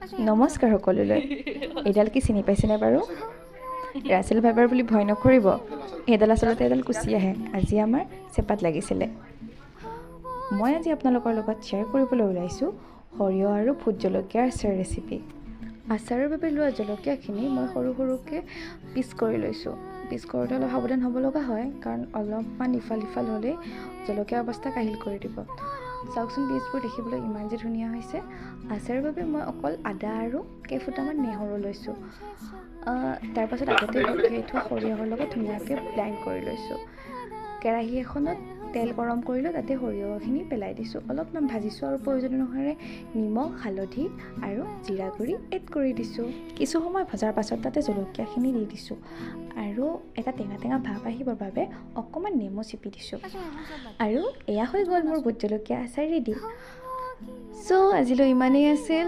নমস্কাৰ সকলোলৈ। এইডাল কি চিনি পাইছেনে বাৰু? ৰাছেল ভাইবাৰ বুলি ভয় নকৰিব, এইডাল আচলতে এডাল কুচি আহে। আজি আমাৰ চেপাত লাগিছিলে। মই আজি আপোনালোকৰ লগত শ্বেয়াৰ কৰিবলৈ ওলাইছোঁ সৰিয়হ আৰু ভোট জলকীয়াৰ আচাৰ ৰেচিপি। আচাৰৰ বাবে লোৱা জলকীয়াখিনি মই সৰু সৰুকৈ পিচ কৰি লৈছোঁ। পিচ কৰোঁতে অলপ সাৱধান হ'ব লগা হয়, কাৰণ অলপমান ইফাল সিফাল হ'লেই জলকীয়া অৱস্থা কাহিল কৰি দিব। চাওকচোন পিচবোৰ দেখিবলৈ ইমান যে ধুনীয়া হৈছে। আচাৰৰ বাবে মই অকল আদা আৰু কেইফুটামান নহৰু লৈছোঁ। তাৰপাছত আগতে ভিজাই থোৱা সৰিয়হৰ লগত ধুনীয়াকৈ ব্লেণ্ড কৰি লৈছোঁ। কেৰাহী এখনত তেল গৰম কৰি লৈ তাতে সৰিয়হখিনি পেলাই দিছোঁ। অলপমান ভাজিছোঁ আৰু প্ৰয়োজন অনুসাৰে নিমখ, হালধি আৰু জিৰা গুড়ি এড কৰি দিছোঁ। কিছু সময় ভজাৰ পাছত তাতে জলকীয়াখিনি দি দিছোঁ আৰু এটা টেঙা টেঙা ভাৱ আহিবৰ বাবে অকণমান নেমু চেপি দিছোঁ। আৰু এয়া হৈ গ'ল মোৰ ভোট জলকীয়া আচাৰ ৰেডি। চ' আজিলৈ ইমানেই আছিল।